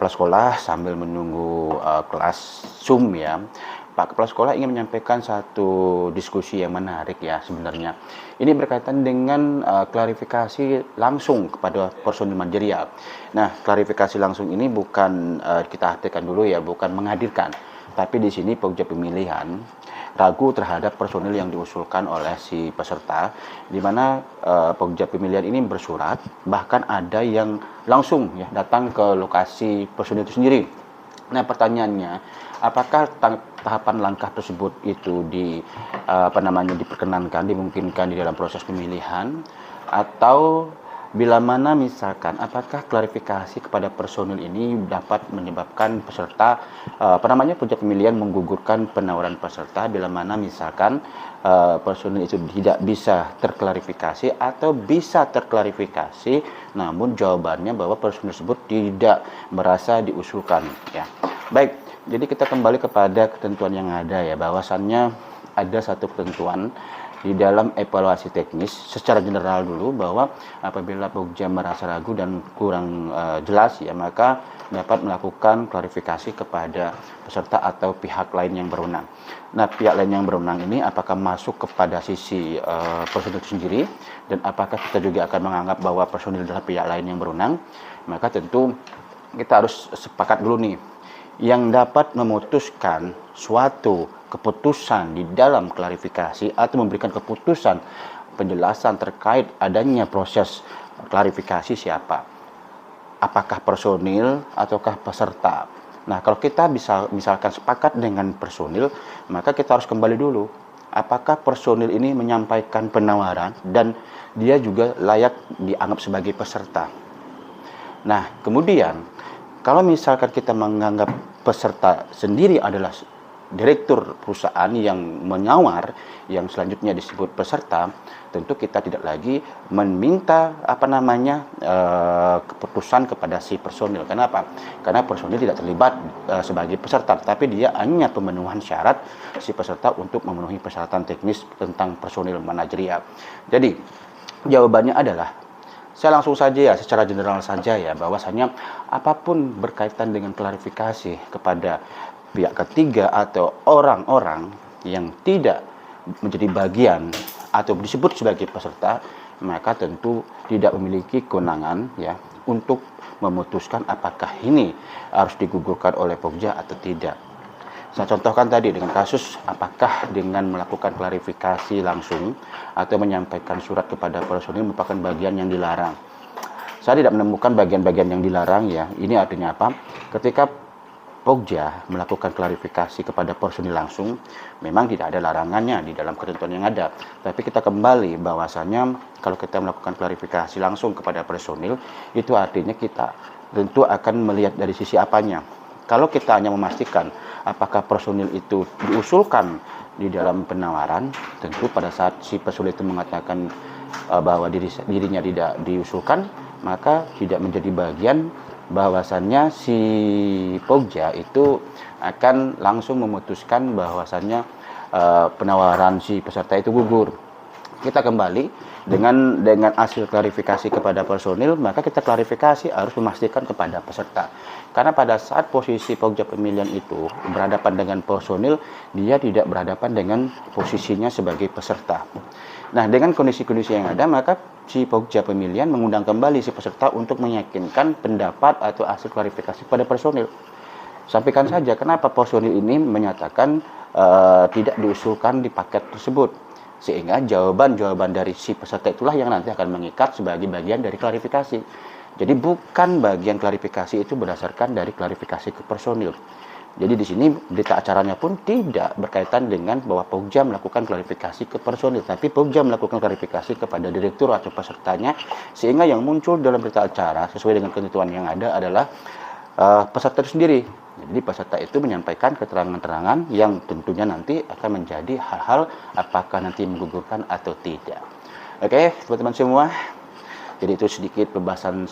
Kepala Sekolah sambil menunggu kelas Zoom ya. Pak Kepala Sekolah ingin menyampaikan satu diskusi yang menarik ya sebenarnya. Ini berkaitan dengan klarifikasi langsung kepada personil manajerial. Nah, klarifikasi langsung ini bukan kita artikan dulu ya, bukan menghadirkan, tapi di sini Pokja Pemilihan ragu terhadap personil yang diusulkan oleh si peserta, di mana Pokja Pemilihan ini bersurat, bahkan ada yang langsung ya datang ke lokasi personil itu sendiri. Nah, pertanyaannya, apakah tahapan langkah tersebut itu diperkenankan, dimungkinkan di dalam proses pemilihan, atau bila mana misalkan apakah klarifikasi kepada personil ini dapat menyebabkan peserta Pokja Pemilihan menggugurkan penawaran peserta bila mana misalkan personil itu tidak bisa terklarifikasi atau bisa terklarifikasi namun jawabannya bahwa personil tersebut tidak merasa diusulkan ya. Baik, jadi kita kembali kepada ketentuan yang ada ya, bahwasannya ada satu ketentuan di dalam evaluasi teknis secara general dulu bahwa apabila Pokja merasa ragu dan kurang jelas ya, maka dapat melakukan klarifikasi kepada peserta atau pihak lain yang berwenang. Nah, pihak lain yang berwenang ini apakah masuk kepada sisi personil sendiri, dan apakah kita juga akan menganggap bahwa personil adalah pihak lain yang berwenang? Maka tentu kita harus sepakat dulu nih, yang dapat memutuskan suatu keputusan di dalam klarifikasi atau memberikan keputusan penjelasan terkait adanya proses klarifikasi siapa? Apakah personil ataukah peserta? Nah, kalau kita misalkan sepakat dengan personil, maka kita harus kembali dulu. Apakah personil ini menyampaikan penawaran dan dia juga layak dianggap sebagai peserta? Nah, kemudian kalau misalkan kita menganggap peserta sendiri adalah direktur perusahaan yang menyawar, yang selanjutnya disebut peserta, tentu kita tidak lagi meminta keputusan kepada si personil. Kenapa? Karena personil tidak terlibat sebagai peserta, tapi dia hanya pemenuhan syarat si peserta untuk memenuhi persyaratan teknis tentang personil manajerial. Jadi jawabannya adalah, saya langsung saja ya, secara general saja ya, bahwasanya apapun berkaitan dengan klarifikasi kepada pihak ketiga atau orang-orang yang tidak menjadi bagian atau disebut sebagai peserta, maka tentu tidak memiliki kewenangan ya untuk memutuskan apakah ini harus digugurkan oleh Pokja atau tidak. Saya contohkan tadi dengan kasus apakah dengan melakukan klarifikasi langsung atau menyampaikan surat kepada personil merupakan bagian yang dilarang. Saya tidak menemukan bagian-bagian yang dilarang ya. Ini artinya apa? Ketika Pokja melakukan klarifikasi kepada personil langsung, memang tidak ada larangannya di dalam ketentuan yang ada. Tapi kita kembali bahwasanya kalau kita melakukan klarifikasi langsung kepada personil, itu artinya kita tentu akan melihat dari sisi apanya. Kalau kita hanya memastikan apakah personil itu diusulkan di dalam penawaran, tentu pada saat si personil itu mengatakan bahwa dirinya tidak diusulkan, maka tidak menjadi bagian, bahwasannya si Pokja itu akan langsung memutuskan bahwasannya penawaran si peserta itu gugur. Kita kembali dengan hasil klarifikasi kepada personil, maka kita klarifikasi harus memastikan kepada peserta. Karena pada saat posisi Pokja Pemilihan itu berhadapan dengan personil, dia tidak berhadapan dengan posisinya sebagai peserta. Nah, dengan kondisi-kondisi yang ada, maka si Pokja Pemilihan mengundang kembali si peserta untuk meyakinkan pendapat atau hasil klarifikasi pada personil. Sampaikan saja kenapa personil ini menyatakan tidak diusulkan di paket tersebut, sehingga jawaban-jawaban dari si peserta itulah yang nanti akan mengikat sebagai bagian dari klarifikasi. Jadi bukan bagian klarifikasi itu berdasarkan dari klarifikasi ke personil. Jadi di sini berita acaranya pun tidak berkaitan dengan bahwa Pokja melakukan klarifikasi ke personil, tapi Pokja melakukan klarifikasi kepada direktur atau pesertanya, sehingga yang muncul dalam berita acara sesuai dengan ketentuan yang ada adalah peserta itu sendiri. Jadi peserta itu menyampaikan keterangan-keterangan yang tentunya nanti akan menjadi hal-hal apakah nanti menggugurkan atau tidak. Oke, teman-teman semua. Jadi itu sedikit pembahasan